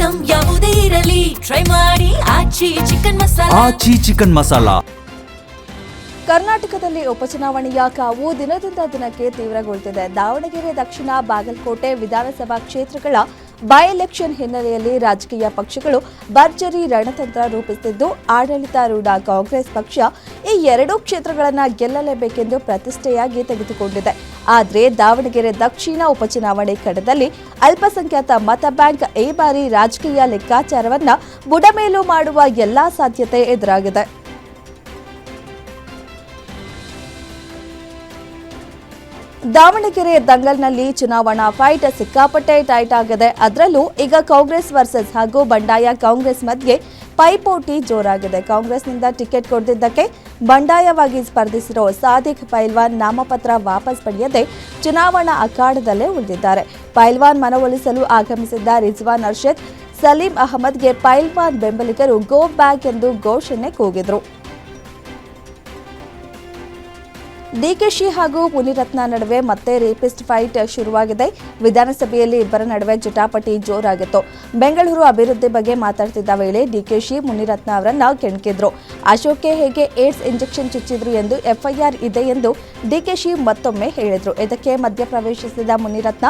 Item ಯಾವುದೇ ಇರಲಿ try ಮಾಡಿ ಆಚಿ ಚಿಕನ್ ಮಸಾಲಾ. ಕರ್ನಾಟಕದಲ್ಲಿ ಉಪಚುನಾವಣೆಯ ಕಾವು ದಿನದಿಂದ ದಿನಕ್ಕೆ ತೀವ್ರಗೊಳ್ಳುತ್ತಿದೆ. ದಾವಣಗೆರೆ ದಕ್ಷಿಣ, ಬಾಗಲಕೋಟೆ ವಿಧಾನಸಭಾ ಕ್ಷೇತ್ರಗಳ ಬೈ ಎಲೆಕ್ಷನ್ ಹಿನ್ನೆಲೆಯಲ್ಲಿ ರಾಜಕೀಯ ಪಕ್ಷಗಳು ಭರ್ಜರಿ ರಣತಂತ್ರ ರೂಪಿಸುತ್ತಿದ್ದು, ಆಡಳಿತಾರೂಢ ಕಾಂಗ್ರೆಸ್ ಪಕ್ಷ ಈ ಎರಡೂ ಕ್ಷೇತ್ರಗಳನ್ನು ಗೆಲ್ಲಲೇಬೇಕೆಂದು ಪ್ರತಿಷ್ಠೆಯಾಗಿ ತೆಗೆದುಕೊಂಡಿದೆ. ಆದರೆ ದಾವಣಗೆರೆ ದಕ್ಷಿಣ ಉಪಚುನಾವಣೆ ಕಣದಲ್ಲಿ ಅಲ್ಪಸಂಖ್ಯಾತ ಮತ ಬ್ಯಾಂಕ್ ಈ ಬಾರಿ ರಾಜಕೀಯ ಲೆಕ್ಕಾಚಾರವನ್ನು ಬುಡಮೇಲು ಮಾಡುವ ಎಲ್ಲಾ ಸಾಧ್ಯತೆ ಎದುರಾಗಿದೆ. ದಾವಣಗೆರೆ ದಂಗಲ್ನಲ್ಲಿ ಚುನಾವಣಾ ಫೈಟ್ ಸಿಕ್ಕಾಪಟ್ಟೆ ಟೈಟ್ ಆಗಿದೆ. ಅದರಲ್ಲೂ ಈಗ ಕಾಂಗ್ರೆಸ್ ವರ್ಸಸ್ ಹಾಗೂ ಬಂಡಾಯ ಕಾಂಗ್ರೆಸ್ ಮಧ್ಯೆ ಪೈಪೋಟಿ ಜೋರಾಗಿದೆ. ಕಾಂಗ್ರೆಸ್ನಿಂದ ಟಿಕೆಟ್ ಕೊಡದಿದ್ದಕ್ಕೆ ಬಂಡಾಯವಾಗಿ ಸ್ಪರ್ಧಿಸಿರೋ ಸಾದಿಕ್ ಪೈಲ್ವಾನ್ ನಾಮಪತ್ರ ವಾಪಸ್ ಪಡೆಯದೆ ಚುನಾವಣಾ ಅಖಾಡದಲ್ಲೇ ಉಳಿದಿದ್ದಾರೆ. ಪೈಲ್ವಾನ್ ಮನವೊಲಿಸಲು ಆಗಮಿಸಿದ್ದ ರಿಜ್ವಾನ್ ಅರ್ಷದ್, ಸಲೀಂ ಅಹಮದ್ಗೆ ಪೈಲ್ವಾನ್ ಬೆಂಬಲಿಗರು ಗೋ ಬ್ಯಾಕ್ ಎಂದು ಘೋಷಣೆ ಕೂಗಿದ್ರು. ಡಿಕೆಶಿ ಹಾಗೂ ಮುನಿರತ್ನ ನಡುವೆ ಮತ್ತೆ ರೇಪಿಸ್ಟ್ ಫೈಟ್ ಶುರುವಾಗಿದೆ. ವಿಧಾನಸಭೆಯಲ್ಲಿ ಇಬ್ಬರ ನಡುವೆ ಜಟಾಪಟಿ ಜೋರಾಗಿತ್ತು. ಬೆಂಗಳೂರು ಅಭಿವೃದ್ಧಿ ಬಗ್ಗೆ ಮಾತಾಡ್ತಿದ್ದ ವೇಳೆ ಡಿಕೆಶಿ ಮುನಿರತ್ನ ಅವರನ್ನ ಕೆಣಕಿದ್ರು. ಅಶೋಕ್ಗೆ ಹೇಗೆ ಏಡ್ಸ್ ಇಂಜೆಕ್ಷನ್ ಚುಚ್ಚಿದ್ರು ಎಂದು ಎಫ್ಐಆರ್ ಇದೆ ಎಂದು ಡಿಕೆಶಿ ಮತ್ತೊಮ್ಮೆ ಹೇಳಿದ್ರು. ಇದಕ್ಕೆ ಮಧ್ಯಪ್ರವೇಶಿಸಿದ ಮುನಿರತ್ನ,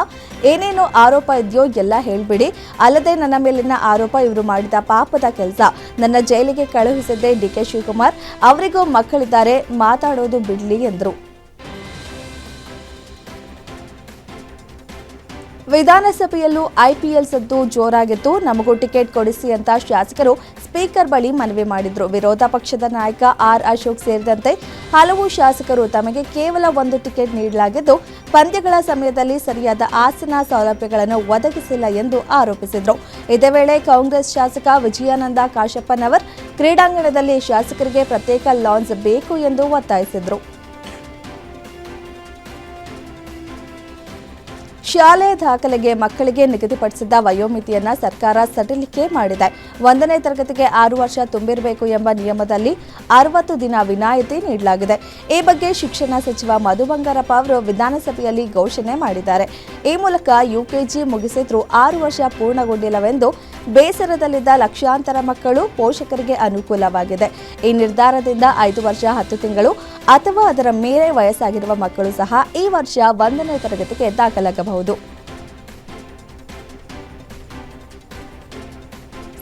ಏನೇನೋ ಆರೋಪ ಇದೆಯೋ ಎಲ್ಲ ಹೇಳ್ಬಿಡಿ, ಅಲ್ಲದೆ ನನ್ನ ಮೇಲಿನ ಆರೋಪ ಇವರು ಮಾಡಿದ ಪಾಪದ ಕೆಲಸ. ನನ್ನ ಜೈಲಿಗೆ ಕಳುಹಿಸಿದ್ದೆ ಡಿಕೆ ಶಿವಕುಮಾರ್, ಅವರಿಗೂ ಮಕ್ಕಳಿದ್ದಾರೆ, ಮಾತಾಡೋದು ಬಿಡ್ಲಿ ಎಂದರು. ವಿಧಾನಸಭೆಯಲ್ಲೂ ಐಪಿಎಲ್ ಸದ್ದು ಜೋರಾಗಿತ್ತು. ನಮಗೂ ಟಿಕೆಟ್ ಕೊಡಿಸಿ ಅಂತ ಶಾಸಕರು ಸ್ಪೀಕರ್ ಬಳಿ ಮನವಿ ಮಾಡಿದ್ರು. ವಿರೋಧ ಪಕ್ಷದ ನಾಯಕ ಆರ್ ಅಶೋಕ್ ಸೇರಿದಂತೆ ಹಲವು ಶಾಸಕರು ತಮಗೆ ಕೇವಲ ಒಂದು ಟಿಕೆಟ್ ನೀಡಲಾಗಿದ್ದು, ಪಂದ್ಯಗಳ ಸಮಯದಲ್ಲಿ ಸರಿಯಾದ ಆಸನ ಸೌಲಭ್ಯಗಳನ್ನು ಒದಗಿಸಿಲ್ಲ ಎಂದು ಆರೋಪಿಸಿದರು. ಇದೇ ವೇಳೆ ಕಾಂಗ್ರೆಸ್ ಶಾಸಕ ವಿಜಯಾನಂದ ಕಾಶಪ್ಪನವರ್ ಕ್ರೀಡಾಂಗಣದಲ್ಲಿ ಶಾಸಕರಿಗೆ ಪ್ರತ್ಯೇಕ ಲಾಂಜ್ ಬೇಕು ಎಂದು ಒತ್ತಾಯಿಸಿದರು. ಶಾಲೆ ದಾಖಲೆಗೆ ಮಕ್ಕಳಿಗೆ ನಿಗದಿಪಡಿಸಿದ್ದ ವಯೋಮಿತಿಯನ್ನು ಸರ್ಕಾರ ಸಡಿಲಿಕೆ ಮಾಡಿದೆ. 1ನೇ ತರಗತಿಗೆ 6 ವರ್ಷ ತುಂಬಿರಬೇಕು ಎಂಬ ನಿಯಮದಲ್ಲಿ 60 ದಿನ ವಿನಾಯಿತಿ ನೀಡಲಾಗಿದೆ. ಈ ಬಗ್ಗೆ ಶಿಕ್ಷಣ ಸಚಿವ ಮಧು ಬಂಗಾರಪ್ಪ ಅವರು ವಿಧಾನಸಭೆಯಲ್ಲಿ ಘೋಷಣೆ ಮಾಡಿದ್ದಾರೆ. ಈ ಮೂಲಕ ಯುಕೆಜಿ ಮುಗಿಸಿದ್ರೂ 6 ವರ್ಷ ಪೂರ್ಣಗೊಂಡಿಲ್ಲವೆಂದು ಬೇಸರದಲ್ಲಿದ್ದ ಲಕ್ಷಾಂತರ ಮಕ್ಕಳು, ಪೋಷಕರಿಗೆ ಅನುಕೂಲವಾಗಿದೆ. ಈ ನಿರ್ಧಾರದಿಂದ 5 ವರ್ಷ 10 ತಿಂಗಳು ಅಥವಾ ಅದರ ಮೇಲೆ ವಯಸ್ಸಾಗಿರುವ ಮಕ್ಕಳು ಸಹ ಈ ವರ್ಷ 1ನೇ ತರಗತಿಗೆ ದಾಖಲಾಗಬಹುದು.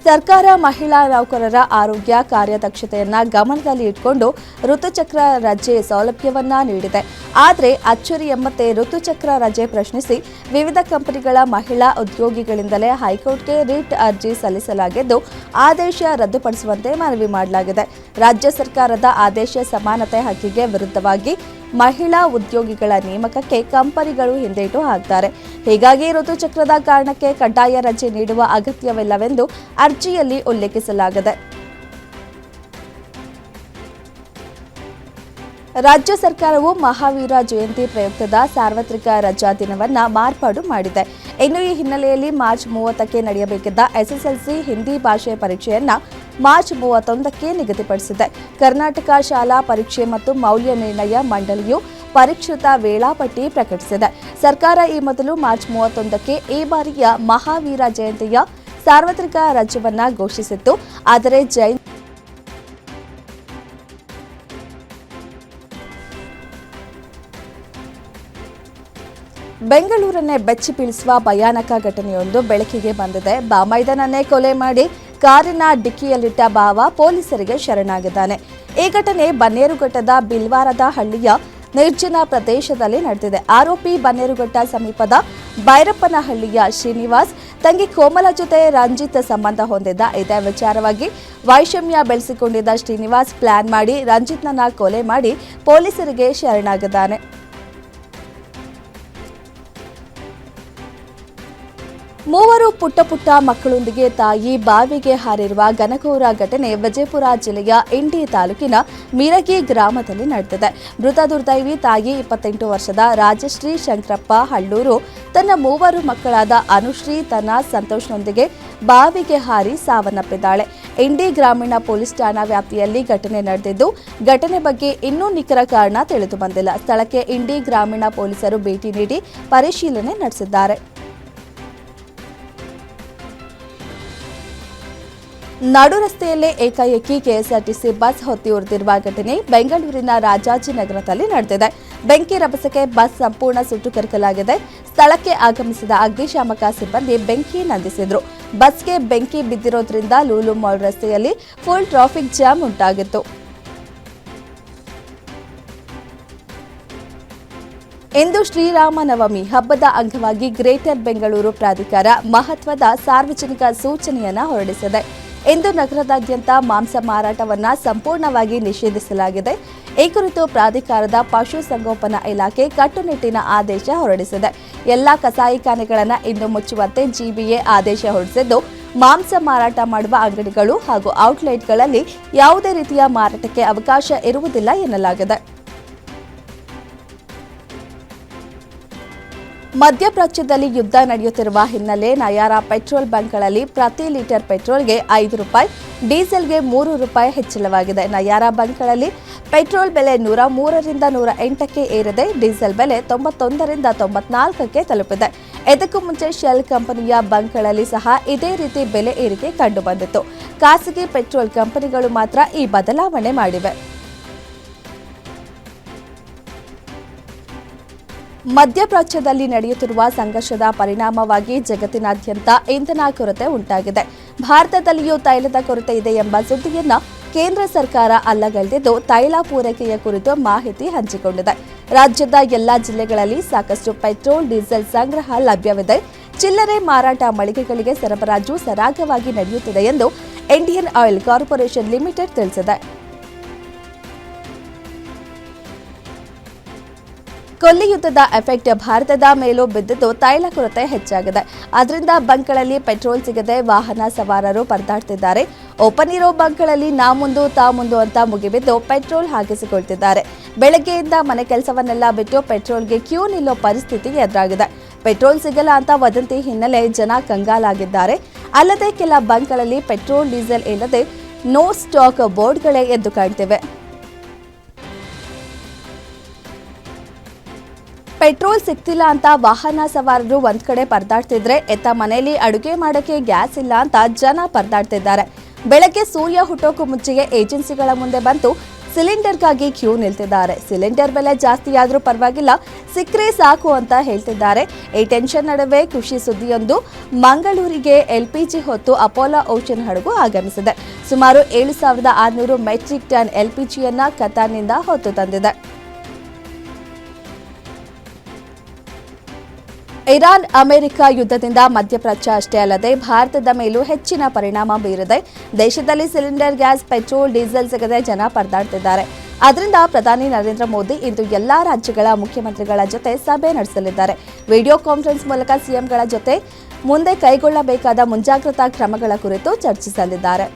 ಸರ್ಕಾರ ಮಹಿಳಾ ನೌಕರರ ಆರೋಗ್ಯ ಕಾರ್ಯದಕ್ಷತೆಯನ್ನ ಗಮನದಲ್ಲಿ ಇಟ್ಟುಕೊಂಡು ಋತುಚಕ್ರ ರಜೆ ಸೌಲಭ್ಯವನ್ನ ನೀಡಿದೆ. ಆದರೆ ಅಚ್ಚರಿ ಎಂಬಂತೆ ಋತುಚಕ್ರ ರಜೆ ಪ್ರಶ್ನಿಸಿ ವಿವಿಧ ಕಂಪನಿಗಳ ಮಹಿಳಾ ಉದ್ಯೋಗಿಗಳಿಂದಲೇ ಹೈಕೋರ್ಟ್ಗೆ ರಿಟ್ ಅರ್ಜಿ ಸಲ್ಲಿಸಲಾಗಿದ್ದು, ಆದೇಶ ರದ್ದುಪಡಿಸುವಂತೆ ಮನವಿ ಮಾಡಲಾಗಿದೆ. ರಾಜ್ಯ ಸರ್ಕಾರದ ಆದೇಶ ಸಮಾನತೆ ಹಕ್ಕಿಗೆ ವಿರುದ್ಧವಾಗಿ ಮಹಿಳಾ ಉದ್ಯೋಗಿಗಳ ನೇಮಕಕ್ಕೆ ಕಂಪನಿಗಳು ಹಿಂದೇಟು ಹಾಕ್ತಾರೆ. ಹೀಗಾಗಿ ಋತುಚಕ್ರದ ಕಾರಣಕ್ಕೆ ಕಡ್ಡಾಯ ರಜೆ ನೀಡುವ ಅಗತ್ಯವಿಲ್ಲವೆಂದು ಅರ್ಜಿಯಲ್ಲಿ ಉಲ್ಲೇಖಿಸಲಾಗಿದೆ. ರಾಜ್ಯ ಸರ್ಕಾರವು ಮಹಾವೀರ ಜಯಂತಿ ಪ್ರಯುಕ್ತದ ಸಾರ್ವತ್ರಿಕ ರಜಾ ದಿನವನ್ನು ಮಾರ್ಪಾಡು ಮಾಡಿದೆ. ಇನ್ನು ಈ ಹಿನ್ನೆಲೆಯಲ್ಲಿ ಮಾರ್ಚ್ 30ಕ್ಕೆ ನಡೆಯಬೇಕಿದ್ದ ಎಸ್ಎಸ್ಎಲ್ಸಿ ಹಿಂದಿ ಭಾಷೆ ಪರೀಕ್ಷೆಯನ್ನು ಮಾರ್ಚ್ 31ಕ್ಕೆ ನಿಗದಿಪಡಿಸಿದೆ. ಕರ್ನಾಟಕ ಶಾಲಾ ಪರೀಕ್ಷೆ ಮತ್ತು ಮೌಲ್ಯ ನಿರ್ಣಯ ಮಂಡಳಿಯು ಪರಿಷ್ಕೃತ ವೇಳಾಪಟ್ಟಿ ಪ್ರಕಟಿಸಿದೆ. ಸರ್ಕಾರ ಈ ಮೊದಲು ಮಾರ್ಚ್ 31ಕ್ಕೆ ಈ ಬಾರಿಯ ಮಹಾವೀರ ಜಯಂತಿಯ ಸಾರ್ವತ್ರಿಕ ರಜೆಯನ್ನು ಘೋಷಿಸಿತ್ತು. ಆದರೆ ಬೆಂಗಳೂರನ್ನೇ ಬೆಚ್ಚಿ ಬೀಳಿಸುವ ಭಯಾನಕ ಘಟನೆಯೊಂದು ಬೆಳಕಿಗೆ ಬಂದಿದೆ. ಬಾಮೈದನನ್ನೇ ಕೊಲೆ ಮಾಡಿ ಕಾರಿನ ಡಿಕ್ಕಿಯಲ್ಲಿಟ್ಟ ಬಾವ ಪೊಲೀಸರಿಗೆ ಶರಣಾಗಿದ್ದಾನೆ. ಈ ಘಟನೆ ಬನ್ನೇರುಘಟ್ಟದ ಬಿಲ್ವಾರದ ಹಳ್ಳಿಯ ನಿರ್ಜನ ಪ್ರದೇಶದಲ್ಲಿ ನಡೆದಿದೆ. ಆರೋಪಿ ಬನ್ನೇರುಘಟ್ಟ ಸಮೀಪದ ಭೈರಪ್ಪನಹಳ್ಳಿಯ ಶ್ರೀನಿವಾಸ್ ತಂಗಿ ಕೋಮಲ ಜೊತೆ ರಂಜಿತ್ ಸಂಬಂಧ ಹೊಂದಿದ್ದ. ಇದೇ ವಿಚಾರವಾಗಿ ವೈಷಮ್ಯ ಬೆಳೆಸಿಕೊಂಡಿದ್ದ ಶ್ರೀನಿವಾಸ್ ಪ್ಲಾನ್ ಮಾಡಿ ರಂಜಿತ್ನನ್ನ ಕೊಲೆ ಮಾಡಿ ಪೊಲೀಸರಿಗೆ ಶರಣಾಗಿದ್ದಾನೆ. ಮೂವರು ಪುಟ್ಟ ಮಕ್ಕಳೊಂದಿಗೆ ತಾಯಿ ಬಾವಿಗೆ ಹಾರಿರುವ ಘನಘೋರ ಘಟನೆ ವಿಜಯಪುರ ಜಿಲ್ಲೆಯ ಇಂಡಿ ತಾಲೂಕಿನ ಮಿರಗಿ ಗ್ರಾಮದಲ್ಲಿ ನಡೆದಿದೆ. ಮೃತ ದುರ್ದೈವಿ ತಾಯಿ 28 ವರ್ಷದ ರಾಜಶ್ರೀ ಶಂಕರಪ್ಪ ಹಳ್ಳೂರು ತನ್ನ 3 ಮಕ್ಕಳಾದ ಅನುಶ್ರೀ, ತನ್ನ ಸಂತೋಷ್ನೊಂದಿಗೆ ಬಾವಿಗೆ ಹಾರಿ ಸಾವನ್ನಪ್ಪಿದ್ದಾಳೆ. ಇಂಡಿ ಗ್ರಾಮೀಣ ಪೊಲೀಸ್ ಠಾಣಾ ವ್ಯಾಪ್ತಿಯಲ್ಲಿ ಘಟನೆ ನಡೆದಿದ್ದು, ಘಟನೆ ಬಗ್ಗೆ ಇನ್ನೂ ನಿಖರ ಕಾರಣ ತಿಳಿದು ಬಂದಿಲ್ಲ. ಸ್ಥಳಕ್ಕೆ ಇಂಡಿ ಗ್ರಾಮೀಣ ಪೊಲೀಸರು ಭೇಟಿ ನೀಡಿ ಪರಿಶೀಲನೆ ನಡೆಸಿದ್ದಾರೆ. ನಡು ರಸ್ತೆಯಲ್ಲೇ ಏಕಾಏಕಿ ಕೆಎಸ್ಆರ್ಟಿಸಿ ಬಸ್ ಹೊತ್ತಿ ಉರಿದಿರುವ ಘಟನೆ ಬೆಂಗಳೂರಿನ ರಾಜಾಜಿನಗರದಲ್ಲಿ ನಡೆದಿದೆ. ಬೆಂಕಿ ರಭಸಕ್ಕೆ ಬಸ್ ಸಂಪೂರ್ಣ ಸುಟ್ಟು ಕರಕಲಾಗಿದೆ. ಸ್ಥಳಕ್ಕೆ ಆಗಮಿಸಿದ ಅಗ್ನಿಶಾಮಕ ಸಿಬ್ಬಂದಿ ಬೆಂಕಿ ನಂದಿಸಿದ್ರು. ಬಸ್ಗೆ ಬೆಂಕಿ ಬಿದ್ದಿರೋದ್ರಿಂದ ಲೂಲು ಮಾಲ್ ರಸ್ತೆಯಲ್ಲಿ ಫುಲ್ ಟ್ರಾಫಿಕ್ ಜಾಮ್ ಉಂಟಾಗಿತ್ತು. ಇಂದು ಶ್ರೀರಾಮನವಮಿ ಹಬ್ಬದ ಅಂಗವಾಗಿ ಗ್ರೇಟರ್ ಬೆಂಗಳೂರು ಪ್ರಾಧಿಕಾರ ಮಹತ್ವದ ಸಾರ್ವಜನಿಕ ಸೂಚನೆಯನ್ನು ಹೊರಡಿಸಿದೆ. ಇಂದು ನಗರದಾದ್ಯಂತ ಮಾಂಸ ಮಾರಾಟವನ್ನು ಸಂಪೂರ್ಣವಾಗಿ ನಿಷೇಧಿಸಲಾಗಿದೆ. ಈ ಕುರಿತು ಪ್ರಾಧಿಕಾರದ ಪಶು ಸಂಗೋಪನಾ ಇಲಾಖೆ ಕಟ್ಟುನಿಟ್ಟಿನ ಆದೇಶ ಹೊರಡಿಸಿದೆ. ಎಲ್ಲಾ ಕಸಾಯಿಖಾನೆಗಳನ್ನು ಇಂದು ಮುಚ್ಚುವಂತೆ ಜಿಬಿಎ ಆದೇಶ ಹೊರಡಿಸಿದ್ದು, ಮಾಂಸ ಮಾರಾಟ ಮಾಡುವ ಅಂಗಡಿಗಳು ಹಾಗೂ ಔಟ್ಲೆಟ್ಗಳಲ್ಲಿ ಯಾವುದೇ ರೀತಿಯ ಮಾರಾಟಕ್ಕೆ ಅವಕಾಶ ಇರುವುದಿಲ್ಲ ಎನ್ನಲಾಗಿದೆ. ಮಧ್ಯಪ್ರಾಚ್ಯದಲ್ಲಿ ಯುದ್ಧ ನಡೆಯುತ್ತಿರುವ ಹಿನ್ನೆಲೆ ನಯಾರಾ ಪೆಟ್ರೋಲ್ ಬಂಕ್ಗಳಲ್ಲಿ ಪ್ರತಿ ಲೀಟರ್ ಪೆಟ್ರೋಲ್ಗೆ ₹5, ಡೀಸೆಲ್ಗೆ ₹3 ಹೆಚ್ಚಳವಾಗಿದೆ. ನಯಾರಾ ಬಂಕ್ಗಳಲ್ಲಿ ಪೆಟ್ರೋಲ್ ಬೆಲೆ 103ರಿಂದ 108ಕ್ಕೆ ಏರಿದೆ. ಡೀಸೆಲ್ ಬೆಲೆ 91ರಿಂದ 94ಕ್ಕೆ ತಲುಪಿದೆ. ಇದಕ್ಕೂ ಮುಂಚೆ ಶೆಲ್ ಕಂಪನಿಯ ಬಂಕ್ಗಳಲ್ಲಿ ಸಹ ಇದೇ ರೀತಿ ಬೆಲೆ ಏರಿಕೆ ಕಂಡುಬಂದಿತ್ತು. ಖಾಸಗಿ ಪೆಟ್ರೋಲ್ ಕಂಪನಿಗಳು ಮಾತ್ರ ಈ ಬದಲಾವಣೆ ಮಾಡಿವೆ. ಮಧ್ಯಪ್ರಾಚ್ಯದಲ್ಲಿ ನಡೆಯುತ್ತಿರುವ ಸಂಘರ್ಷದ ಪರಿಣಾಮವಾಗಿ ಜಗತ್ತಿನಾದ್ಯಂತ ಇಂಧನ ಕೊರತೆ ಉಂಟಾಗಿದೆ. ಭಾರತದಲ್ಲಿಯೂ ತೈಲದ ಕೊರತೆ ಇದೆ ಎಂಬ ಸುದ್ದಿಯನ್ನ ಕೇಂದ್ರ ಸರ್ಕಾರ ಅಲ್ಲಗಳೆದಿದ್ದು, ತೈಲ ಪೂರೈಕೆಯ ಕುರಿತು ಮಾಹಿತಿ ಹಂಚಿಕೊಂಡಿದೆ. ರಾಜ್ಯದ ಎಲ್ಲಾ ಜಿಲ್ಲೆಗಳಲ್ಲಿ ಸಾಕಷ್ಟು ಪೆಟ್ರೋಲ್, ಡೀಸೆಲ್ ಸಂಗ್ರಹ ಲಭ್ಯವಿದೆ. ಚಿಲ್ಲರೆ ಮಾರಾಟ ಮಳಿಗೆಗಳಿಗೆ ಸರಬರಾಜು ಸರಾಗವಾಗಿ ನಡೆಯುತ್ತಿದೆ ಎಂದು ಇಂಡಿಯನ್ ಆಯಿಲ್ ಕಾರ್ಪೊರೇಷನ್ ಲಿಮಿಟೆಡ್ ತಿಳಿಸಿದೆ. ಕೊಲ್ಲಿ ಯುದ್ಧದ ಎಫೆಕ್ಟ್ ಭಾರತದ ಮೇಲೂ ಬಿದ್ದಿದ್ದು ತೈಲ ಕೊರತೆ ಹೆಚ್ಚಾಗಿದೆ. ಅದರಿಂದ ಬಂಕ್ಗಳಲ್ಲಿ ಪೆಟ್ರೋಲ್ ಸಿಗದೆ ವಾಹನ ಸವಾರರು ಪರದಾಡ್ತಿದ್ದಾರೆ. ಓಪನ್ ಇರೋ ಬಂಕ್ಗಳಲ್ಲಿ ನಾ ಮುಂದು ತಾ ಮುಂದು ಅಂತ ಮುಗಿಬಿದ್ದು ಪೆಟ್ರೋಲ್ ಹಾಕಿಸಿಕೊಳ್ತಿದ್ದಾರೆ. ಬೆಳಗ್ಗೆಯಿಂದ ಮನೆ ಕೆಲಸವನ್ನೆಲ್ಲ ಬಿಟ್ಟು ಪೆಟ್ರೋಲ್ಗೆ ಕ್ಯೂ ನಿಲ್ಲೋ ಪರಿಸ್ಥಿತಿ ಎದುರಾಗಿದೆ. ಪೆಟ್ರೋಲ್ ಸಿಗಲ್ಲ ಅಂತ ವದಂತಿ ಹಿನ್ನೆಲೆ ಜನ ಕಂಗಾಲಾಗಿದ್ದಾರೆ. ಅಲ್ಲದೆ ಕೆಲ ಬಂಕ್ಗಳಲ್ಲಿ ಪೆಟ್ರೋಲ್, ಡೀಸೆಲ್ ಇಲ್ಲದೆ ನೋ ಸ್ಟಾಕ್ ಬೋರ್ಡ್ಗಳೇ ಎದ್ದು ಕಾಣ್ತಿವೆ. ಪೆಟ್ರೋಲ್ ಸಿಗ್ತಿಲ್ಲ ಅಂತ ವಾಹನ ಸವಾರರು ಒಂದ್ ಕಡೆ ಪರದಾಡ್ತಿದ್ರೆ, ಎತ್ತ ಮನೆಯಲ್ಲಿ ಅಡುಗೆ ಮಾಡೋಕೆ ಗ್ಯಾಸ್ ಇಲ್ಲ ಅಂತ ಜನ ಪರದಾಡ್ತಿದ್ದಾರೆ. ಬೆಳಗ್ಗೆ ಸೂರ್ಯ ಹುಟ್ಟೋಕು ಮುಂಚೆಯೇ ಏಜೆನ್ಸಿಗಳ ಮುಂದೆ ಬಂದು ಸಿಲಿಂಡರ್ಗಾಗಿ ಕ್ಯೂ ನಿಲ್ತಿದ್ದಾರೆ. ಸಿಲಿಂಡರ್ ಬೆಲೆ ಜಾಸ್ತಿ ಆದ್ರೂ ಪರವಾಗಿಲ್ಲ, ಸಿಕ್ಕರೆ ಸಾಕು ಅಂತ ಹೇಳ್ತಿದ್ದಾರೆ. ಈ ಟೆನ್ಷನ್ ನಡುವೆ ಖುಷಿ ಸುದ್ದಿಯೊಂದು. ಮಂಗಳೂರಿಗೆ ಎಲ್ಪಿಜಿ ಹೊತ್ತು ಅಪೋಲೋ ಓಷನ್ ಹಡಗು ಆಗಮಿಸಿದೆ. ಸುಮಾರು 7,600 ಮೆಟ್ರಿಕ್ ಟನ್ ಎಲ್ಪಿಜಿಯನ್ನ ಕತಾರ್ನಿಂದ ಹೊತ್ತು ತಂದಿದೆ. ಇರಾನ್ ಅಮೆರಿಕ ಯುದ್ಧದಿಂದ ಮಧ್ಯಪ್ರಾಚ್ಯ ಅಷ್ಟೇ ಅಲ್ಲದೆ ಭಾರತದ ಮೇಲೂ ಹೆಚ್ಚಿನ ಪರಿಣಾಮ ಬೀರಿದೆ. ದೇಶದಲ್ಲಿ ಸಿಲಿಂಡರ್ ಗ್ಯಾಸ್, ಪೆಟ್ರೋಲ್, ಡೀಸೆಲ್ ಸಿಗದೆ ಜನ ಪರದಾಡ್ತಿದ್ದಾರೆ. ಅದರಿಂದ ಪ್ರಧಾನಿ ನರೇಂದ್ರ ಮೋದಿ ಇಂದು ಎಲ್ಲಾ ರಾಜ್ಯಗಳ ಮುಖ್ಯಮಂತ್ರಿಗಳ ಜೊತೆ ಸಭೆ ನಡೆಸಲಿದ್ದಾರೆ. ವಿಡಿಯೋ ಕಾನ್ಫರೆನ್ಸ್ ಮೂಲಕ ಸಿಎಂಗಳ ಜೊತೆ ಮುಂದೆ ಕೈಗೊಳ್ಳಬೇಕಾದ ಮುಂಜಾಗ್ರತಾ ಕ್ರಮಗಳ ಕುರಿತು ಚರ್ಚಿಸಲಿದ್ದಾರೆ.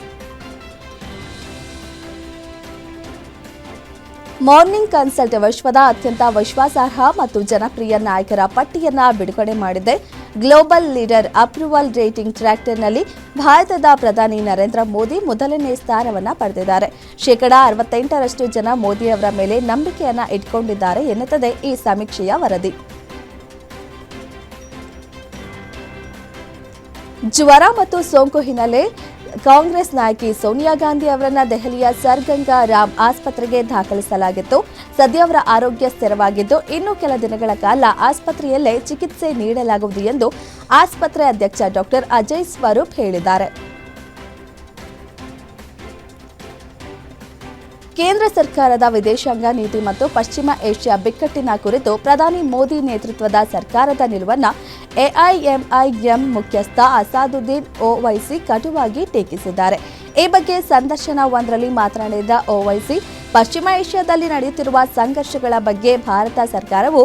ಮಾರ್ನಿಂಗ್ ಕನ್ಸಲ್ಟ್ ವಿಶ್ವದ ಅತ್ಯಂತ ವಿಶ್ವಾಸಾರ್ಹ ಮತ್ತು ಜನಪ್ರಿಯ ನಾಯಕರ ಪಟ್ಟಿಯನ್ನ ಬಿಡುಗಡೆ ಮಾಡಿದೆ. ಗ್ಲೋಬಲ್ ಲೀಡರ್ ಅಪ್ರೂವಲ್ ರೇಟಿಂಗ್ ಟ್ರ್ಯಾಕ್ಟರ್ನಲ್ಲಿ ಭಾರತದ ಪ್ರಧಾನಿ ನರೇಂದ್ರ ಮೋದಿ ಮೊದಲನೇ ಸ್ಥಾನವನ್ನು ಪಡೆದಿದ್ದಾರೆ. 68% ಜನ ಮೋದಿಯವರ ಮೇಲೆ ನಂಬಿಕೆಯನ್ನ ಇಟ್ಕೊಂಡಿದ್ದಾರೆ ಎನ್ನುತ್ತದೆ ಈ ಸಮೀಕ್ಷೆಯ ವರದಿ. ಜ್ವರ ಮತ್ತು ಸೋಂಕು ಹಿನ್ನೆಲೆ ಕಾಂಗ್ರೆಸ್ ನಾಯಕಿ ಸೋನಿಯಾ ಗಾಂಧಿ ಅವರನ್ನ ದೆಹಲಿಯ ಸರ್ ಗಂಗಾ ರಾಮ್ ಆಸ್ಪತ್ರೆಗೆ ದಾಖಲಿಸಲಾಗಿತ್ತು. ಸದ್ಯ ಅವರ ಆರೋಗ್ಯ ಸ್ಥಿರವಾಗಿದ್ದು, ಇನ್ನು ಕೆಲ ದಿನಗಳ ಕಾಲ ಆಸ್ಪತ್ರೆಯಲ್ಲೇ ಚಿಕಿತ್ಸೆ ನೀಡಲಾಗುವುದು ಎಂದು ಆಸ್ಪತ್ರೆ ಅಧ್ಯಕ್ಷ ಡಾಕ್ಟರ್ ಅಜಯ್ ಸ್ವರೂಪ್ ಹೇಳಿದ್ದಾರೆ. ಕೇಂದ್ರ ಸರ್ಕಾರದ ವಿದೇಶಾಂಗ ನೀತಿ ಮತ್ತು ಪಶ್ಚಿಮ ಏಷ್ಯಾ ಬಿಕ್ಕಟ್ಟಿನ ಕುರಿತು ಪ್ರಧಾನಿ ಮೋದಿ ನೇತೃತ್ವದ ಸರ್ಕಾರದ ನಿಲುವನ್ನು ಎಐಎಂಐಎಂ ಮುಖ್ಯಸ್ಥ ಅಸಾದುದ್ದೀನ್ ಓವೈಸಿ ಕಟುವಾಗಿ ಟೀಕಿಸಿದ್ದಾರೆ. ಈ ಬಗ್ಗೆ ಸಂದರ್ಶನವೊಂದರಲ್ಲಿ ಮಾತನಾಡಿದ ಓವೈಸಿ, ಪಶ್ಚಿಮ ಏಷ್ಯಾದಲ್ಲಿ ನಡೆಯುತ್ತಿರುವ ಸಂಘರ್ಷಗಳ ಬಗ್ಗೆ ಭಾರತ ಸರ್ಕಾರವು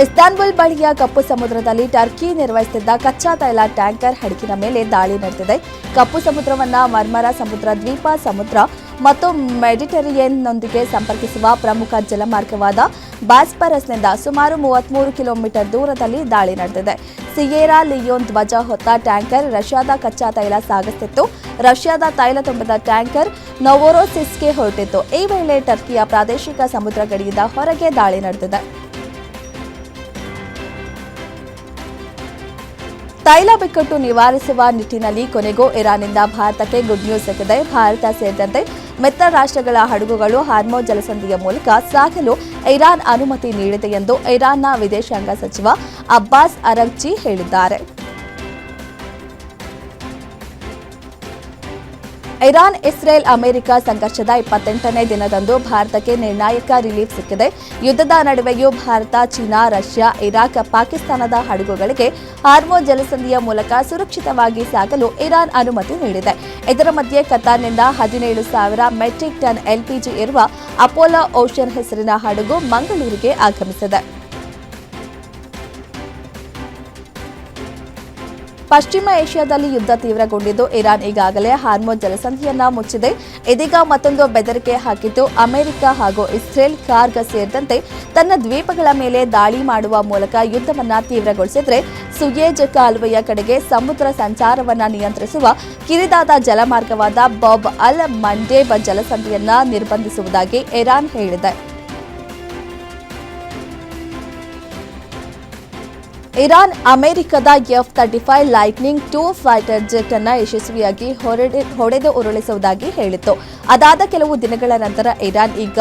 ಇಸ್ತಾನ್ಬುಲ್ ಬಳಿಯ ಕಪ್ಪು ಸಮುದ್ರದಲ್ಲಿ ಟರ್ಕಿ ನಿರ್ವಹಿಸುತ್ತಿದ್ದ ಕಚ್ಚಾ ತೈಲ ಟ್ಯಾಂಕರ್ ಹಡಗಿನ ಮೇಲೆ ದಾಳಿ ನಡೆದಿದೆ. ಕಪ್ಪು ಸಮುದ್ರವನ್ನು ಮರ್ಮರ ಸಮುದ್ರ, ದ್ವೀಪ ಸಮುದ್ರ ಮತ್ತು ಮೆಡಿಟರೇನಿಯನ್ನೊಂದಿಗೆ ಸಂಪರ್ಕಿಸುವ ಪ್ರಮುಖ ಜಲಮಾರ್ಗವಾದ ಬಾಸ್ಪರಸ್ನಿಂದ ಸುಮಾರು 33 ಕಿಲೋಮೀಟರ್ ದೂರದಲ್ಲಿ ದಾಳಿ ನಡೆದಿದೆ. ಸಿಯೇರಾ ಲಿಯೋನ್ ಧ್ವಜ ಹೊತ್ತ ಟ್ಯಾಂಕರ್ ರಷ್ಯಾದ ಕಚ್ಚಾ ತೈಲ ಸಾಗಿಸುತ್ತಿತ್ತು. ರಷ್ಯಾದ ತೈಲ ತುಂಬಿದ ಟ್ಯಾಂಕರ್ ನೊವೊರೋಸಿಸ್ಕ್ಗೆ ಹೊರಟಿತ್ತು. ಈ ವೇಳೆ ಟರ್ಕಿಯ ಪ್ರಾದೇಶಿಕ ಸಮುದ್ರ ಗಡಿಯಿಂದ ಹೊರಗೆ ದಾಳಿ ನಡೆದಿದೆ. ತೈಲ ಬಿಕ್ಕಟ್ಟು ನಿವಾರಿಸುವ ನಿಟ್ಟಿನಲ್ಲಿ ಕೊನೆಗೂ ಇರಾನ್ನಿಂದ ಭಾರತಕ್ಕೆ ಗುಡ್ ನ್ಯೂಸ್ ಸಿಕ್ಕಿದೆ. ಭಾರತ ಸೇರಿದಂತೆ ಮಿತ್ರ ರಾಷ್ಟ್ರಗಳ ಹಡಗುಗಳು ಹಾರ್ಮೋಜ್ ಜಲಸಂಧಿಯ ಮೂಲಕ ಸಾಗಲು ಇರಾನ್ ಅನುಮತಿ ನೀಡಿದೆ ಎಂದು ಇರಾನ್ನ ವಿದೇಶಾಂಗ ಸಚಿವ ಅಬ್ಬಾಸ್ ಅರಗ್ಚಿ ಹೇಳಿದ್ದಾರೆ. ಇರಾನ್, ಇಸ್ರೇಲ್, ಅಮೆರಿಕ ಸಂಘರ್ಷದ 28ನೇ ದಿನದಂದು ಭಾರತಕ್ಕೆ ನಿರ್ಣಾಯಕ ರಿಲೀಫ್ ಸಿಕ್ಕಿದೆ. ಯುದ್ಧದ ನಡುವೆಯೂ ಭಾರತ, ಚೀನಾ, ರಷ್ಯಾ, ಇರಾಕ್, ಪಾಕಿಸ್ತಾನದ ಹಡಗುಗಳಿಗೆ ಹಾರ್ಮೋಜ್ ಜಲಸಂಧಿಯ ಮೂಲಕ ಸುರಕ್ಷಿತವಾಗಿ ಸಾಗಲು ಇರಾನ್ ಅನುಮತಿ ನೀಡಿದೆ. ಇದರ ಮಧ್ಯೆ ಕತಾರ್ನಿಂದ 17,000 ಮೆಟ್ರಿಕ್ ಟನ್ ಎಲ್ಪಿಜಿ ಇರುವ ಅಪೋಲೋ ಓಷನ್ ಹೆಸರಿನ ಹಡಗು ಮಂಗಳೂರಿಗೆ ಆಗಮಿಸಿದೆ. ಪಶ್ಚಿಮ ಏಷ್ಯಾದಲ್ಲಿ ಯುದ್ಧ ತೀವ್ರಗೊಂಡಿದ್ದು ಇರಾನ್ ಈಗಾಗಲೇ ಹಾರ್ಮೋಜ್ ಜಲಸಂಧಿಯನ್ನ ಮುಚ್ಚಿದೆ. ಇದೀಗ ಮತ್ತೊಂದು ಬೆದರಿಕೆ ಹಾಕಿದ್ದು ಅಮೆರಿಕ ಹಾಗೂ ಇಸ್ರೇಲ್ ಕಾರ್ಗ್ ಸೇರಿದಂತೆ ತನ್ನ ದ್ವೀಪಗಳ ಮೇಲೆ ದಾಳಿ ಮಾಡುವ ಮೂಲಕ ಯುದ್ಧವನ್ನ ತೀವ್ರಗೊಳಿಸಿದ್ರೆ ಸುಯೇಜ್ ಕಾಲುವೆಯ ಕಡೆಗೆ ಸಮುದ್ರ ಸಂಚಾರವನ್ನ ನಿಯಂತ್ರಿಸುವ ಕಿರಿದಾದ ಜಲಮಾರ್ಗವಾದ ಬಾಬ್ ಅಲ್ ಮಂಡೇಬ್ ಜಲಸಂಧಿಯನ್ನ ನಿರ್ಬಂಧಿಸುವುದಾಗಿ ಇರಾನ್ ಹೇಳಿದೆ. ಇರಾನ್ ಅಮೆರಿಕದ F-35 lightning II fighter jet ಅನ್ನು ಯಶಸ್ವಿಯಾಗಿ ಹೊಡೆದು ಉರುಳಿಸುವುದಾಗಿ ಹೇಳಿತ್ತು. ಅದಾದ ಕೆಲವು ದಿನಗಳ ನಂತರ ಇರಾನ್ ಈಗ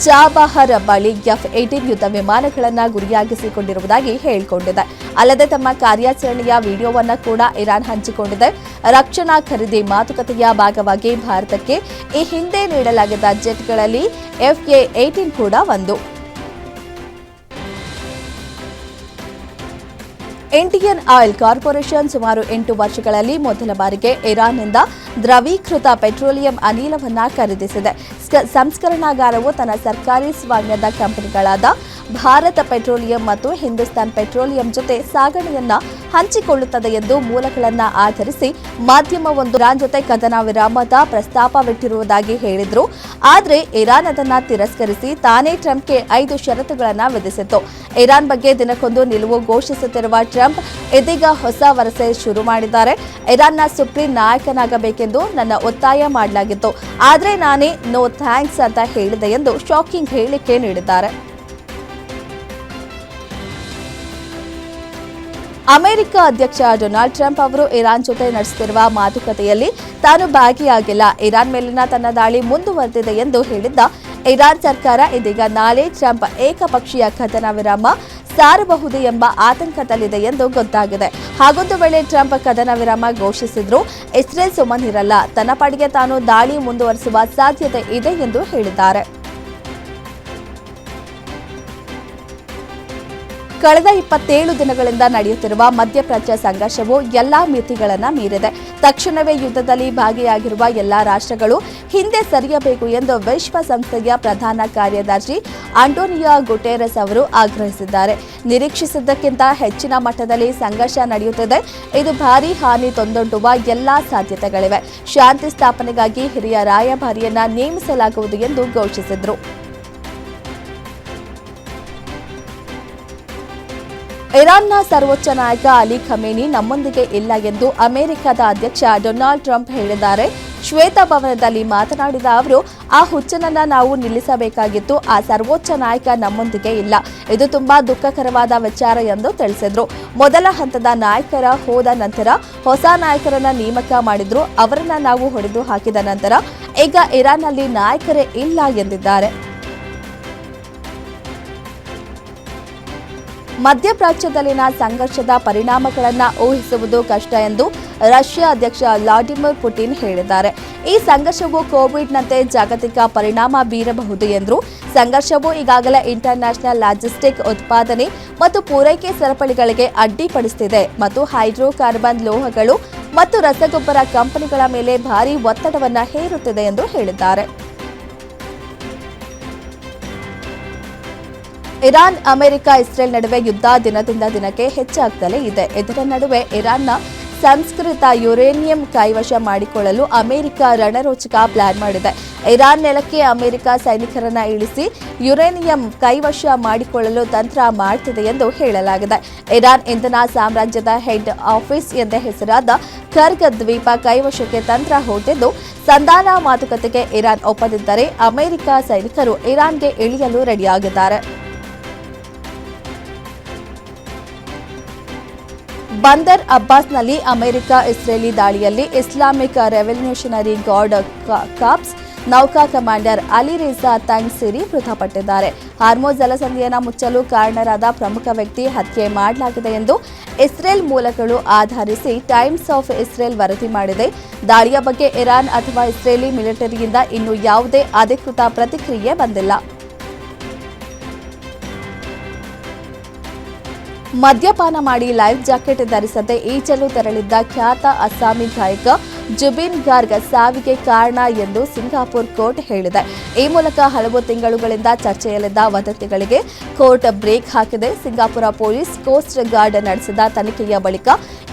ಚಾಬಹರ್ ಬಳಿ F-18 ಯುದ್ಧ ವಿಮಾನಗಳನ್ನು ಗುರಿಯಾಗಿಸಿಕೊಂಡಿರುವುದಾಗಿ ಹೇಳಿಕೊಂಡಿದೆ. ಅಲ್ಲದೆ ತಮ್ಮ ಕಾರ್ಯಾಚರಣೆಯ ವಿಡಿಯೋವನ್ನು ಕೂಡ ಇರಾನ್ ಹಂಚಿಕೊಂಡಿದೆ. ರಕ್ಷಣಾ ಖರೀದಿ ಮಾತುಕತೆಯ ಭಾಗವಾಗಿ ಭಾರತಕ್ಕೆ ಈ ಹಿಂದೆ ನೀಡಲಾಗಿದ್ದ ಜೆಟ್ಗಳಲ್ಲಿ FA-18 ಕೂಡ ಒಂದು. ಇಂಡಿಯನ್ ಆಯಿಲ್ ಕಾರ್ಪೊರೇಷನ್ ಸುಮಾರು 8 ವರ್ಷಗಳಲ್ಲಿ ಮೊದಲ ಬಾರಿಗೆ ಇರಾನ್ನಿಂದ ದ್ರವೀಕೃತ ಪೆಟ್ರೋಲಿಯಂ ಅನಿಲವನ್ನು ಖರೀದಿಸಿದೆ. ಸಂಸ್ಕರಣಾಗಾರವು ತನ್ನ ಸರ್ಕಾರಿ ಸ್ವಾಮ್ಯದ ಕಂಪನಿಗಳಾದ ಭಾರತ ಪೆಟ್ರೋಲಿಯಂ ಮತ್ತು ಹಿಂದೂಸ್ತಾನ್ ಪೆಟ್ರೋಲಿಯಂ ಜೊತೆ ಸಾಗಣೆಯನ್ನ ಹಂಚಿಕೊಳ್ಳುತ್ತದೆ ಎಂದು ಮೂಲಗಳನ್ನು ಆಧರಿಸಿ ಮಾಧ್ಯಮವೊಂದು ಇರಾನ್ ಜೊತೆ ಕದನ ವಿರಾಮದ ಪ್ರಸ್ತಾಪವಿಟ್ಟಿರುವುದಾಗಿ ಹೇಳಿದ್ರು. ಆದರೆ ಇರಾನ್ ಅದನ್ನು ತಿರಸ್ಕರಿಸಿ ತಾನೇ ಟ್ರಂಪ್ಗೆ 5 ಷರತ್ತುಗಳನ್ನು ವಿಧಿಸಿತ್ತು. ಇರಾನ್ ಬಗ್ಗೆ ದಿನಕ್ಕೊಂದು ನಿಲುವು ಘೋಷಿಸುತ್ತಿರುವ ಟ್ರಂಪ್ ಇದೀಗ ಹೊಸ ವರಸೆ ಶುರು ಮಾಡಿದ್ದಾರೆ. ಇರಾನ್ನ ಸುಪ್ರೀಂ ನಾಯಕನಾಗಬೇಕೆಂದು ನನ್ನ ಒತ್ತಾಯ ಮಾಡಲಾಗಿತ್ತು, ಆದರೆ ನಾನೇ ನೋ ಥ್ಯಾಂಕ್ಸ್ ಅಂತ ಹೇಳಿದೆ ಎಂದು ಶಾಕಿಂಗ್ ಹೇಳಿಕೆ ನೀಡಿದ್ದಾರೆ. ಅಮೆರಿಕ ಅಧ್ಯಕ್ಷ ಡೊನಾಲ್ಡ್ ಟ್ರಂಪ್ ಅವರು ಇರಾನ್ ಜೊತೆ ನಡೆಸುತ್ತಿರುವ ಮಾತುಕತೆಯಲ್ಲಿ ತಾನು ಭಾಗಿಯಾಗಿಲ್ಲ, ಇರಾನ್ ಮೇಲಿನ ತನ್ನ ದಾಳಿ ಮುಂದುವರೆದಿದೆ ಎಂದು ಹೇಳಿದ್ದ ಇರಾನ್ ಸರ್ಕಾರ ಇದೀಗ ನಾಳೆ ಟ್ರಂಪ್ ಏಕಪಕ್ಷೀಯ ಕದನ ವಿರಾಮ ಸಾರಬಹುದು ಎಂಬ ಆತಂಕದಲ್ಲಿದೆ ಎಂದು ಗೊತ್ತಾಗಿದೆ. ಹಾಗೊಂದು ವೇಳೆ ಟ್ರಂಪ್ ಕದನ ವಿರಾಮ ಘೋಷಿಸಿದ್ರು ಇಸ್ರೇಲ್ ಸುಮ್ಮನಿರಲ್ಲ, ತನ್ನ ಪಾಡಿಗೆ ತಾನು ದಾಳಿ ಮುಂದುವರಿಸುವ ಸಾಧ್ಯತೆ ಇದೆ ಎಂದು ಹೇಳಿದ್ದಾರೆ. ಕಳೆದ 27 ದಿನಗಳಿಂದ ನಡೆಯುತ್ತಿರುವ ಮಧ್ಯಪ್ರಾಚ್ಯ ಸಂಘರ್ಷವು ಎಲ್ಲಾ ಮಿತಿಗಳನ್ನು ಮೀರಿದೆ. ತಕ್ಷಣವೇ ಯುದ್ಧದಲ್ಲಿ ಭಾಗಿಯಾಗಿರುವ ಎಲ್ಲಾ ರಾಷ್ಟ್ರಗಳು ಹಿಂದೆ ಸರಿಯಬೇಕು ಎಂದು ವಿಶ್ವಸಂಸ್ಥೆಯ ಪ್ರಧಾನ ಕಾರ್ಯದರ್ಶಿ ಆಂಟೋನಿಯೋ ಗುಟೆರಸ್ ಅವರು ಆಗ್ರಹಿಸಿದ್ದಾರೆ. ನಿರೀಕ್ಷಿಸಿದ್ದಕ್ಕಿಂತ ಹೆಚ್ಚಿನ ಮಟ್ಟದಲ್ಲಿ ಸಂಘರ್ಷ ನಡೆಯುತ್ತಿದೆ. ಇದು ಭಾರೀ ಹಾನಿ ತಂದೊಡ್ಡುವ ಎಲ್ಲಾ ಸಾಧ್ಯತೆಗಳಿವೆ. ಶಾಂತಿ ಸ್ಥಾಪನೆಗಾಗಿ ಹಿರಿಯ ರಾಯಭಾರಿಯನ್ನ ನೇಮಿಸಲಾಗುವುದು ಎಂದು ಘೋಷಿಸಿದರು. ಇರಾನ್ನ ಸರ್ವೋಚ್ಚ ನಾಯಕ ಅಲಿ ಖಮೇನಿ ನಮ್ಮೊಂದಿಗೆ ಇಲ್ಲ ಎಂದು ಅಮೆರಿಕದ ಅಧ್ಯಕ್ಷ ಡೊನಾಲ್ಡ್ ಟ್ರಂಪ್ ಹೇಳಿದ್ದಾರೆ. ಶ್ವೇತಭವನದಲ್ಲಿ ಮಾತನಾಡಿದ ಅವರು, ಆ ಹುಚ್ಚನನ್ನ ನಾವು ನಿಲ್ಲಿಸಬೇಕಾಗಿತ್ತು. ಆ ಸರ್ವೋಚ್ಚ ನಾಯಕ ನಮ್ಮೊಂದಿಗೆ ಇಲ್ಲ. ಇದು ತುಂಬಾ ದುಃಖಕರವಾದ ವಿಚಾರ ಎಂದು ತಿಳಿಸಿದ್ರು. ಮೊದಲ ಹಂತದ ನಾಯಕರ ಹೋದ ನಂತರ ಹೊಸ ನಾಯಕರನ್ನ ನೇಮಕ ಮಾಡಿದ್ರು. ಅವರನ್ನ ನಾವು ಹೊಡೆದು ಹಾಕಿದ ನಂತರ ಈಗ ಇರಾನ್ನಲ್ಲಿ ನಾಯಕರೇ ಇಲ್ಲ ಎಂದಿದ್ದಾರೆ. ಮಧ್ಯಪ್ರಾಚ್ಯದಲ್ಲಿನ ಸಂಘರ್ಷದ ಪರಿಣಾಮಗಳನ್ನು ಊಹಿಸುವುದು ಕಷ್ಟ ಎಂದು ರಷ್ಯಾ ಅಧ್ಯಕ್ಷ ವ್ಲಾಡಿಮಿರ್ ಪುಟಿನ್ ಹೇಳಿದ್ದಾರೆ. ಈ ಸಂಘರ್ಷವು ಕೋವಿಡ್ನಂತೆ ಜಾಗತಿಕ ಪರಿಣಾಮ ಬೀರಬಹುದು ಎಂದರು. ಸಂಘರ್ಷವು ಈಗಾಗಲೇ ಇಂಟರ್ನ್ಯಾಷನಲ್ ಲಾಜಿಸ್ಟಿಕ್ ಉತ್ಪಾದನೆ ಮತ್ತು ಪೂರೈಕೆ ಸರಪಳಿಗಳಿಗೆ ಅಡ್ಡಿಪಡಿಸುತ್ತಿದೆ ಮತ್ತು ಹೈಡ್ರೋಕಾರ್ಬನ್ ಲೋಹಗಳು ಮತ್ತು ರಸಗೊಬ್ಬರ ಕಂಪನಿಗಳ ಮೇಲೆ ಭಾರೀ ಒತ್ತಡವನ್ನು ಹೇರುತ್ತಿದೆ ಎಂದು ಹೇಳಿದ್ದಾರೆ. ಇರಾನ್, ಅಮೆರಿಕ, ಇಸ್ರೇಲ್ ನಡುವೆ ಯುದ್ಧ ದಿನದಿಂದ ದಿನಕ್ಕೆ ಹೆಚ್ಚಾಗ್ತಲೇ ಇದೆ. ಇದರ ನಡುವೆ ಇರಾನ್ನ ಸಂಸ್ಕೃತ ಯುರೇನಿಯಂ ಕೈವಶ ಮಾಡಿಕೊಳ್ಳಲು ಅಮೆರಿಕ ರಣರೋಚಕ ಪ್ಲಾನ್ ಮಾಡಿದೆ. ಇರಾನ್ ನೆಲಕ್ಕೆ ಅಮೆರಿಕ ಸೈನಿಕರನ್ನ ಇಳಿಸಿ ಯುರೇನಿಯಂ ಕೈವಶ ಮಾಡಿಕೊಳ್ಳಲು ತಂತ್ರ ಮಾಡುತ್ತಿದೆ ಎಂದು ಹೇಳಲಾಗಿದೆ. ಇರಾನ್ ಇಂಧನ ಸಾಮ್ರಾಜ್ಯದ ಹೆಡ್ ಆಫೀಸ್ ಎಂದೇ ಹೆಸರಾದ ಕರ್ಗ್ ದ್ವೀಪ ಕೈವಶಕ್ಕೆ ತಂತ್ರ ಹೊರಟಿದ್ದು, ಸಂಧಾನ ಮಾತುಕತೆಗೆ ಇರಾನ್ ಒಪ್ಪದಿದ್ದರೆ ಅಮೆರಿಕ ಸೈನಿಕರು ಇರಾನ್ಗೆ ಇಳಿಯಲು ರೆಡಿಯಾಗಿದ್ದಾರೆ. ಬಂದರ್ ಅಬ್ಬಾಸ್ನಲ್ಲಿ ಅಮೆರಿಕ ಇಸ್ರೇಲಿ ದಾಳಿಯಲ್ಲಿ ಇಸ್ಲಾಮಿಕ್ ರೆವಲ್ಯೂಷನರಿ ಗಾರ್ಡ್ ಕಾರ್ಪ್ಸ್ ನೌಕಾ ಕಮಾಂಡರ್ ಅಲಿ ರೇಜಾ ತಂಗ್ಸಿರಿ ಮೃತಪಟ್ಟಿದ್ದಾರೆ. ಹಾರ್ಮೋಜ್ ಜಲಸಂಧಿಯನ್ನು ಮುಚ್ಚಲು ಕಾರಣರಾದ ಪ್ರಮುಖ ವ್ಯಕ್ತಿ ಹತ್ಯೆ ಮಾಡಲಾಗಿದೆ ಎಂದು ಇಸ್ರೇಲ್ ಮೂಲಗಳು ಆಧರಿಸಿ ಟೈಮ್ಸ್ ಆಫ್ ಇಸ್ರೇಲ್ ವರದಿ ಮಾಡಿದೆ. ದಾಳಿಯ ಬಗ್ಗೆ ಇರಾನ್ ಅಥವಾ ಇಸ್ರೇಲಿ ಮಿಲಿಟರಿಯಿಂದ ಇನ್ನೂ ಯಾವುದೇ ಅಧಿಕೃತ ಪ್ರತಿಕ್ರಿಯೆ ಬಂದಿಲ್ಲ. ಮದ್ಯಪಾನ ಮಾಡಿ ಲೈಫ್ ಜಾಕೆಟ್ ಧರಿಸದೆ ಈಜಲು ತೆರಳಿದ್ದ ಖ್ಯಾತ ಅಸ್ಸಾಮಿ ಗಾಯಕ ಜುಬಿನ್ ಗಾರ್ಗ್ ಸಾವಿಗೆ ಕಾರಣ ಎಂದು ಸಿಂಗಾಪುರ್ ಕೋರ್ಟ್ ಹೇಳಿದೆ. ಈ ಮೂಲಕ ಹಲವು ತಿಂಗಳುಗಳಿಂದ ಚರ್ಚೆಯಲ್ಲಿದ್ದ ವದಂತಿಗಳಿಗೆ ಕೋರ್ಟ್ ಬ್ರೇಕ್ ಹಾಕಿದೆ. ಸಿಂಗಾಪುರ ಪೊಲೀಸ್ ಕೋಸ್ಟ್ ಗಾರ್ಡ್ ನಡೆಸಿದ ತನಿಖೆಯ ಬಳಿಕ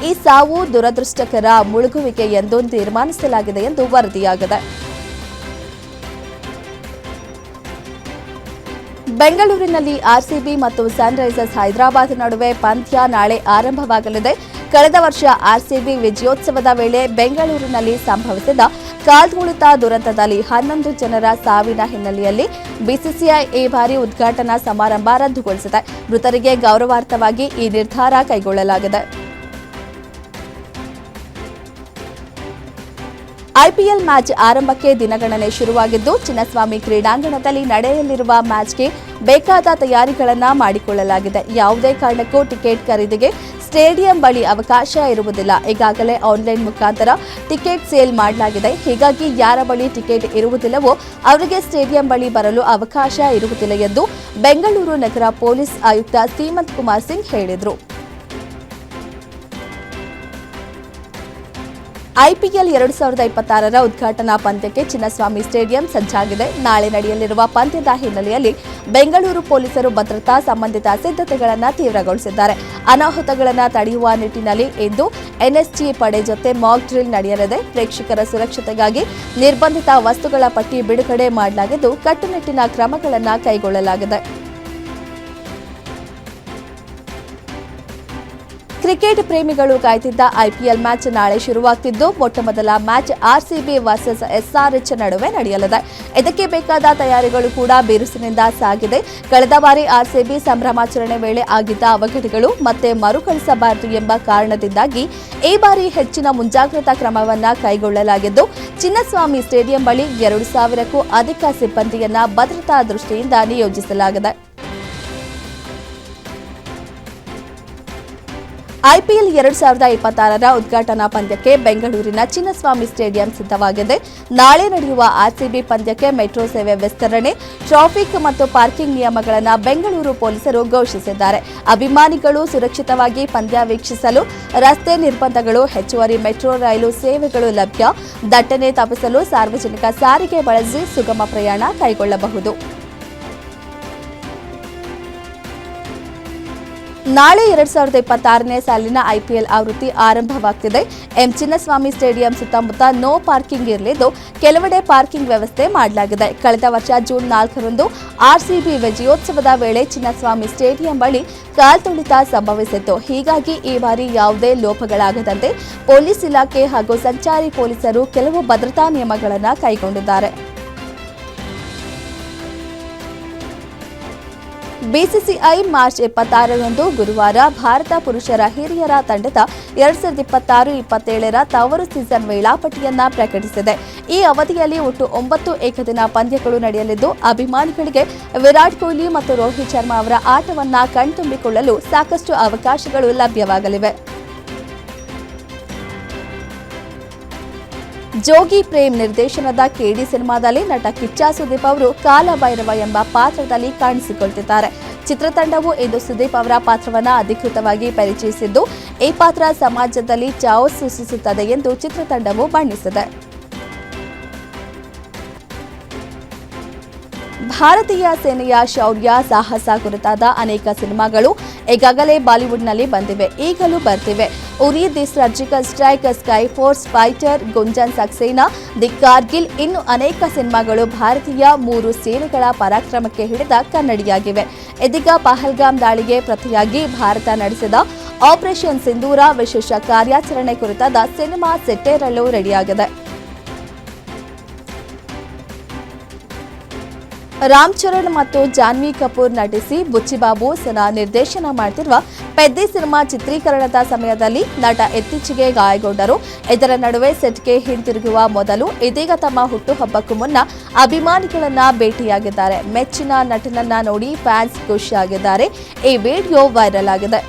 ಈ ಸಾವು ದುರದೃಷ್ಟಕರ ಮುಳುಗುವಿಕೆ ಎಂದು ತೀರ್ಮಾನಿಸಲಾಗಿದೆ ಎಂದು ವರದಿಯಾಗಿದೆ. ಬೆಂಗಳೂರಿನಲ್ಲಿ ಆರ್ಸಿಬಿ ಮತ್ತು ಸನ್ರೈಸರ್ಸ್ ಹೈದರಾಬಾದ್ ನಡುವೆ ಪಂದ್ಯ ನಾಳೆ ಆರಂಭವಾಗಲಿದೆ. ಕಳೆದ ವರ್ಷ ಆರ್ಸಿಬಿ ವಿಜಯೋತ್ಸವದ ವೇಳೆ ಬೆಂಗಳೂರಿನಲ್ಲಿ ಸಂಭವಿಸಿದ ಕಾಲ್ತುಳಿತ ದುರಂತದಲ್ಲಿ 11 ಜನರ ಸಾವಿನ ಹಿನ್ನೆಲೆಯಲ್ಲಿ ಬಿಸಿಸಿಐ ಈ ಬಾರಿ ಉದ್ಘಾಟನಾ ಸಮಾರಂಭ ರದ್ದುಗೊಳಿಸಿದೆ. ಮೃತರಿಗೆ ಗೌರವಾರ್ಥವಾಗಿ ಈ ನಿರ್ಧಾರ ಕೈಗೊಳ್ಳಲಾಗಿದೆ. ಐಪಿಎಲ್ ಮ್ಯಾಚ್ ಆರಂಭಕ್ಕೆ ದಿನಗಣನೆ ಶುರುವಾಗಿದ್ದು ಚಿನ್ನಸ್ವಾಮಿ ಕ್ರೀಡಾಂಗಣದಲ್ಲಿ ನಡೆಯಲಿರುವ ಮ್ಯಾಚ್ಗೆ ಬೇಕಾದ ತಯಾರಿಗಳನ್ನು ಮಾಡಿಕೊಳ್ಳಲಾಗಿದೆ. ಯಾವುದೇ ಕಾರಣಕ್ಕೂ ಟಿಕೆಟ್ ಖರೀದಿಗೆ ಸ್ಟೇಡಿಯಂ ಬಳಿ ಅವಕಾಶ ಇರುವುದಿಲ್ಲ. ಈಗಾಗಲೇ ಆನ್ಲೈನ್ ಮುಖಾಂತರ ಟಿಕೆಟ್ ಸೇಲ್ ಮಾಡಲಾಗಿದೆ. ಹೀಗಾಗಿ ಯಾರ ಬಳಿ ಟಿಕೆಟ್ ಇರುವುದಿಲ್ಲವೋ ಅವರಿಗೆ ಸ್ಟೇಡಿಯಂ ಬಳಿ ಬರಲು ಅವಕಾಶ ಇರುವುದಿಲ್ಲ ಎಂದು ಬೆಂಗಳೂರು ನಗರ ಪೊಲೀಸ್ ಆಯುಕ್ತ ಸೀಮಂತ್ ಕುಮಾರ್ ಸಿಂಗ್ ಹೇಳಿದರು. ಐಪಿಎಲ್ 2026ರ ಉದ್ಘಾಟನಾ ಪಂದ್ಯಕ್ಕೆ ಚಿನ್ನಸ್ವಾಮಿ ಸ್ಟೇಡಿಯಂ ಸಜ್ಜಾಗಿದೆ. ನಾಳೆ ನಡೆಯಲಿರುವ ಪಂದ್ಯದ ಹಿನ್ನೆಲೆಯಲ್ಲಿ ಬೆಂಗಳೂರು ಪೊಲೀಸರು ಭದ್ರತಾ ಸಂಬಂಧಿತ ಸಿದ್ಧತೆಗಳನ್ನು ತೀವ್ರಗೊಳಿಸಿದ್ದಾರೆ. ಅನಾಹುತಗಳನ್ನು ತಡೆಯುವ ನಿಟ್ಟಿನಲ್ಲಿ ಇಂದು ಎನ್ಎಸ್ಜಿ ಪಡೆ ಜೊತೆ ಮಾಕ್ ಡ್ರಿಲ್ ನಡೆಯಲಿದೆ. ಪ್ರೇಕ್ಷಕರ ಸುರಕ್ಷತೆಗಾಗಿ ನಿರ್ಬಂಧಿತ ವಸ್ತುಗಳ ಪಟ್ಟಿ ಬಿಡುಗಡೆ ಮಾಡಲಾಗಿದ್ದು ಕಟ್ಟುನಿಟ್ಟಿನ ಕ್ರಮಗಳನ್ನು ಕೈಗೊಳ್ಳಲಾಗಿದೆ. ಕ್ರಿಕೆಟ್ ಪ್ರೇಮಿಗಳು ಕಾಯ್ತಿದ್ದ ಐಪಿಎಲ್ ಮ್ಯಾಚ್ ನಾಳೆ ಶುರುವಾಗ್ತಿದ್ದು ಮೊಟ್ಟಮೊದಲ ಮ್ಯಾಚ್ ಆರ್ಸಿಬಿ ವರ್ಸಸ್ ಎಸ್ಆರ್ಎಚ್ ನಡುವೆ ನಡೆಯಲಿದೆ. ಇದಕ್ಕೆ ಬೇಕಾದ ತಯಾರಿಗಳು ಕೂಡ ಬಿರುಸಿನಿಂದ ಸಾಗಿದೆ. ಕಳೆದ ಬಾರಿ ಆರ್ಸಿಬಿ ಸಂಭ್ರಮಾಚರಣೆ ವೇಳೆ ಆಗಿದ್ದ ಅವಘಡಗಳು ಮತ್ತೆ ಮರುಕಳಿಸಬಾರದು ಎಂಬ ಕಾರಣದಿಂದಾಗಿ ಈ ಬಾರಿ ಹೆಚ್ಚಿನ ಮುಂಜಾಗ್ರತಾ ಕ್ರಮವನ್ನು ಕೈಗೊಳ್ಳಲಾಗಿದ್ದು ಚಿನ್ನಸ್ವಾಮಿ ಸ್ಟೇಡಿಯಂ ಬಳಿ 2,000ಕ್ಕೂ ಅಧಿಕ ಸಿಬ್ಬಂದಿಯನ್ನ ಭದ್ರತಾ ದೃಷ್ಟಿಯಿಂದ ನಿಯೋಜಿಸಲಾಗಿದೆ. ಐಪಿಎಲ್ 2026ರ ಉದ್ಘಾಟನಾ ಪಂದ್ಯಕ್ಕೆ ಬೆಂಗಳೂರಿನ ಚಿನ್ನಸ್ವಾಮಿ ಸ್ಟೇಡಿಯಂ ಸಿದ್ಧವಾಗಿದೆ. ನಾಳೆ ನಡೆಯುವ ಆರ್ಸಿಬಿ ಪಂದ್ಯಕ್ಕೆ ಮೆಟ್ರೋ ಸೇವೆ ವಿಸ್ತರಣೆ, ಟ್ರಾಫಿಕ್ ಮತ್ತು ಪಾರ್ಕಿಂಗ್ ನಿಯಮಗಳನ್ನು ಬೆಂಗಳೂರು ಪೊಲೀಸರು ಘೋಷಿಸಿದ್ದಾರೆ. ಅಭಿಮಾನಿಗಳು ಸುರಕ್ಷಿತವಾಗಿ ಪಂದ್ಯ ವೀಕ್ಷಿಸಲು ರಸ್ತೆ ನಿರ್ಬಂಧಗಳು, ಹೆಚ್ಚುವರಿ ಮೆಟ್ರೋ ರೈಲು ಸೇವೆಗಳು ಲಭ್ಯ. ದಟ್ಟಣೆ ತಪ್ಪಿಸಲು ಸಾರ್ವಜನಿಕ ಸಾರಿಗೆ ಬಳಸಿ ಸುಗಮ ಪ್ರಯಾಣ ಕೈಗೊಳ್ಳಬಹುದು. ನಾಳೆ 2026ನೇ ಸಾಲಿನ ಐಪಿಎಲ್ ಆವೃತ್ತಿ ಆರಂಭವಾಗ್ತಿದೆ. ಚಿನ್ನಸ್ವಾಮಿ ಸ್ಟೇಡಿಯಂ ಸುತ್ತಮುತ್ತ ನೋ ಪಾರ್ಕಿಂಗ್ ಇರಲಿದ್ದು ಕೆಲವೆಡೆ ಪಾರ್ಕಿಂಗ್ ವ್ಯವಸ್ಥೆ ಮಾಡಲಾಗಿದೆ. ಕಳೆದ ವರ್ಷ ಜೂನ್ 4ರಂದು ಆರ್ಸಿಬಿ ವಿಜಯೋತ್ಸವದ ವೇಳೆ ಚಿನ್ನಸ್ವಾಮಿ ಸ್ಟೇಡಿಯಂ ಬಳಿ ಕಾಲ್ತುಳಿತ ಸಂಭವಿಸಿತ್ತು. ಹೀಗಾಗಿ ಈ ಬಾರಿ ಯಾವುದೇ ಲೋಪಗಳಾಗದಂತೆ ಪೊಲೀಸ್ ಇಲಾಖೆ ಹಾಗೂ ಸಂಚಾರಿ ಪೊಲೀಸರು ಕೆಲವು ಭದ್ರತಾ ನಿಯಮಗಳನ್ನು ಕೈಗೊಂಡಿದ್ದಾರೆ. ಬಿಸಿಸಿಐ ಮಾರ್ಚ್ 26ರಂದು ಗುರುವಾರ ಭಾರತ ಪುರುಷರ ಹಿರಿಯರ ತಂಡದ 2026-27ರ ತವರು ಸೀಸನ್ ವೇಳಾಪಟ್ಟಿಯನ್ನ ಪ್ರಕಟಿಸಿದೆ. ಈ ಅವಧಿಯಲ್ಲಿ ಒಟ್ಟು 9 ಏಕದಿನ ಪಂದ್ಯಗಳು ನಡೆಯಲಿದ್ದು ಅಭಿಮಾನಿಗಳಿಗೆ ವಿರಾಟ್ ಕೊಹ್ಲಿ ಮತ್ತು ರೋಹಿತ್ ಶರ್ಮಾ ಅವರ ಆಟವನ್ನ ಕಣ್ತುಂಬಿಕೊಳ್ಳಲು ಸಾಕಷ್ಟು ಅವಕಾಶಗಳು ಲಭ್ಯವಾಗಲಿವೆ. ಜೋಗಿ ಪ್ರೇಮ್ ನಿರ್ದೇಶನದ ಕೆಡಿ ಸಿನಿಮಾದಲ್ಲಿ ನಟ ಕಿಚ್ಚ ಸುದೀಪ್ ಅವರು ಕಾಲಭೈರವ ಎಂಬ ಪಾತ್ರದಲ್ಲಿ ಕಾಣಿಸಿಕೊಳ್ತಿದ್ದಾರೆ. ಚಿತ್ರತಂಡವು ಇಂದು ಸುದೀಪ್ ಅವರ ಪಾತ್ರವನ್ನು ಅಧಿಕೃತವಾಗಿ ಪರಿಚಯಿಸಿದ್ದು ಈ ಪಾತ್ರ ಸಮಾಜದಲ್ಲಿ ಚಾವು ಸೃಷ್ಟಿಸುತ್ತದೆ ಎಂದು ಚಿತ್ರತಂಡವು ಬಣ್ಣಿಸಿದೆ. ಭಾರತೀಯ ಸೇನೆಯ ಶೌರ್ಯ ಸಾಹಸ ಕುರಿತಾದ ಅನೇಕ ಸಿನಿಮಾಗಳು ಈಗಾಗಲೇ ಬಾಲಿವುಡ್ನಲ್ಲಿ ಬಂದಿವೆ, ಈಗಲೂ ಬರ್ತಿವೆ. ಉರಿ, the surgical strike, sky force, fighter, Gunjan Saxena, the Kargil ಇನ್ನು ಅನೇಕ ಸಿನಿಮಾಗಳು ಭಾರತೀಯ 3 ಸೇನೆಗಳ ಪರಾಕ್ರಮಕ್ಕೆ ಹಿಡಿದ ಕನ್ನಡಿಯಾಗಿವೆ. ಇದೀಗ ಪಹಲ್ಗಾಮ್ ದಾಳಿಗೆ ಪ್ರತಿಯಾಗಿ ಭಾರತ ನಡೆಸಿದ ಆಪರೇಷನ್ ಸಿಂಧೂರ ವಿಶೇಷ ಕಾರ್ಯಾಚರಣೆ ಕುರಿತಾದ ಸಿನಿಮಾ ಸೆಟ್ಟೇರಲು ರೆಡಿಯಾಗಿದೆ. ರಾಮ್ ಚರಣ್ ಮತ್ತು ಜಾನ್ವಿ ಕಪೂರ್ ನಟಿಸಿ ಬುಚ್ಚಿಬಾಬು ಸನಾ ನಿರ್ದೇಶನ ಮಾಡುತ್ತಿರುವ ಪೆದ್ದಿ ಸಿನಿಮಾ ಚಿತ್ರೀಕರಣದ ಸಮಯದಲ್ಲಿ ನಟ ಇತ್ತೀಚೆಗೆ ಗಾಯಗೊಂಡರು. ಇದರ ನಡುವೆ ಸೆಟ್ಗೆ ಹಿಂತಿರುಗುವ ಮೊದಲು ಇದೀಗ ತಮ್ಮ ಹುಟ್ಟುಹಬ್ಬಕ್ಕೂ ಮುನ್ನ ಅಭಿಮಾನಿಗಳನ್ನ ಭೇಟಿಯಾಗಿದ್ದಾರೆ. ಮೆಚ್ಚಿನ ನಟನನ್ನ ನೋಡಿ ಫ್ಯಾನ್ಸ್ ಖುಷಿಯಾಗಿದ್ದಾರೆ. ಈ ವಿಡಿಯೋ ವೈರಲ್ ಆಗಿದೆ.